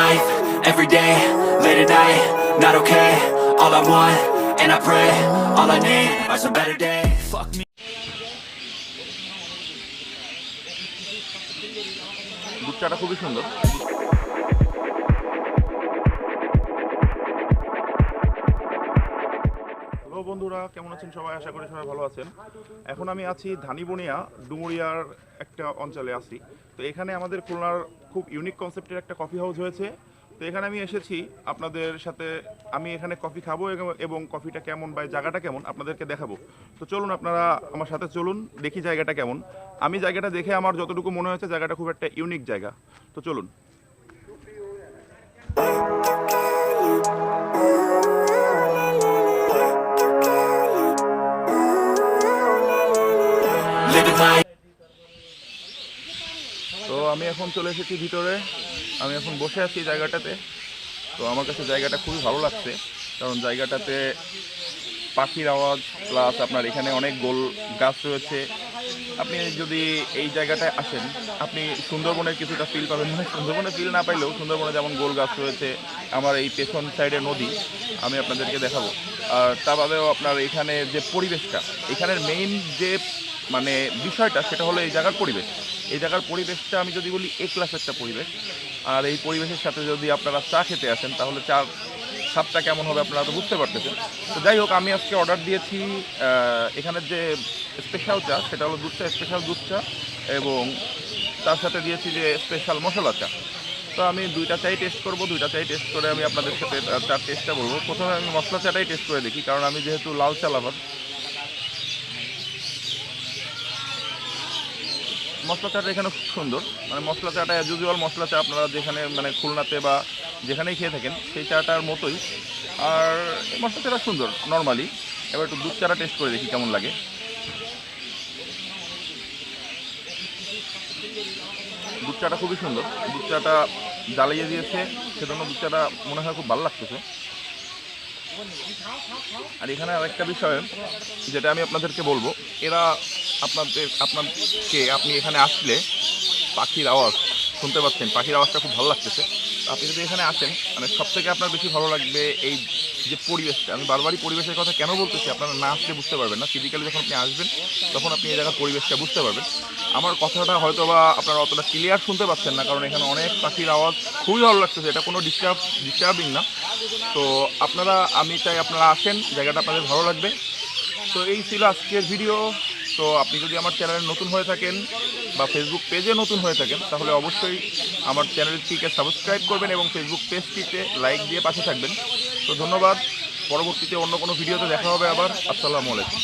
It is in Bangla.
life, every day, late at night, not okay. All I want, and I pray, all I need are some better days. Fuck me. দুধচাটা খুবই সুন্দর। হ্যালো বন্ধুরা, কেমন আছেন সবাই? আশা করি সবাই ভালো আছেন। এখন আমি আছি ধানিবনিয়া ডুমুরিয়ার একটা অঞ্চলে আছি। তো এখানে আমাদের খুলনার খুব ইউনিক কনসেপ্টের একটা কফি হাউস হয়েছে। তো এখানে আমি এসেছি আপনাদের সাথে, আমি এখানে কফি খাবো এবং কফিটা কেমন বা জায়গাটা কেমন আপনাদেরকে দেখাবো। তো চলুন আপনারা আমার সাথে চলুন, দেখি জায়গাটা কেমন। আমি জায়গাটা দেখে আমার যতটুকু মনে হয়েছে জায়গাটা খুব একটা ইউনিক জায়গা। তো চলুন। তো আমি এখন চলে এসেছি ভিতরে, আমি এখন বসে আছি জায়গাটাতে। তো আমার কাছে জায়গাটা খুবই ভালো লাগছে, কারণ জায়গাটাতে পাখির আওয়াজ প্লাস আপনার এখানে অনেক গোল গাছ রয়েছে। আপনি যদি এই জায়গাটায় আসেন আপনি সুন্দরবনের কিছুটা ফিল পাবেন, মানে সুন্দরবনে ফিল না পাইলেও সুন্দরবনে যেমন গোল গাছ রয়েছে, আমার এই পেছন সাইডে নদী আমি আপনাদেরকে দেখাবো। আর তা বাদেও আপনার এখানে যে পরিবেশটা, এখানের মেইন যে মানে বিষয়টা সেটা হলো এই জায়গার পরিবেশ। এই জায়গার পরিবেশটা আমি যদি বলি এ ক্লাস একটা পরিবেশ। আর এই পরিবেশের সাথে যদি আপনারা চা খেতে আসেন তাহলে চার স্বাদটা কেমন হবে আপনারা তো বুঝতে পারতেছেন। তো যাই হোক, আমি আজকে অর্ডার দিয়েছি এখানের যে স্পেশাল চা, সেটা হলো দুধ চা, স্পেশাল দুধ চা, এবং তার সাথে দিয়েছি যে স্পেশাল মশলা চা। তো আমি দুইটা চাই টেস্ট করব, দুইটা চাই টেস্ট করে আমি আপনাদের সাথে চার টেস্টটা বলবো। প্রথমে আমি মশলা চাটাই টেস্ট করে দেখি, কারণ আমি যেহেতু লাল চা লাভার। মশলা চাটা এখানে খুব সুন্দর, মানে মশলা চাটা অ্যাজ ইউজুয়াল মশলা চা আপনারা যেখানে মানে খুলনাতে বা যেখানেই খেয়ে থাকেন সেই চাটার মতোই। আর এই মশলা চাটা সুন্দর নর্মালি। এবার একটু দুধ চাটা টেস্ট করে দেখি কেমন লাগে। দুধ চাটা খুবই সুন্দর, দুধ চাটা জ্বালিয়ে দিয়েছে, সেজন্য দুধ চাটা মনে হয় খুব ভালো লাগতেছে। আর এখানে আরেকটা বিষয় যেটা আমি আপনাদেরকে বলবো, এরা আপনি এখানে আসলে পাখির আওয়াজ শুনতে পাচ্ছেন, পাখির আওয়াজটা খুব ভালো লাগতেছে। আপনি যদি এখানে আসেন মানে সবথেকে আপনার বেশি ভালো লাগবে এই যে পরিবেশটা। আমি বারবারই পরিবেশের কথা কেন বলতেছি, আপনারা না আসলে বুঝতে পারবেন না। ফিজিক্যালি যখন আপনি আসবেন তখন আপনি এই জায়গার পরিবেশটা বুঝতে পারবেন। আমার কথাটা হয়তো বা আপনারা অতটা ক্লিয়ার শুনতে পাচ্ছেন না, কারণ এখানে অনেক পাখির আওয়াজ খুবই ভালো লাগতেছে। এটা কোনো ডিস্টার্বিং না। তো আমি চাই আপনারা আসেন, জায়গাটা আপনাদের ভালো লাগবে। তো এই ছিল আজকের ভিডিও। তো আপনি যদি আমার চ্যানেলে নতুন হয়ে থাকেন বা ফেসবুক পেজে নতুন হয়ে থাকেন তাহলে অবশ্যই আমার চ্যানেলটিকে সাবস্ক্রাইব করবেন এবং ফেসবুক পেজটিতে লাইক দিয়ে পাশে থাকবেন। তো ধন্যবাদ। পরবর্তীতে অন্য কোনো ভিডিওতে দেখা হবে আবার। আসসালামু আলাইকুম।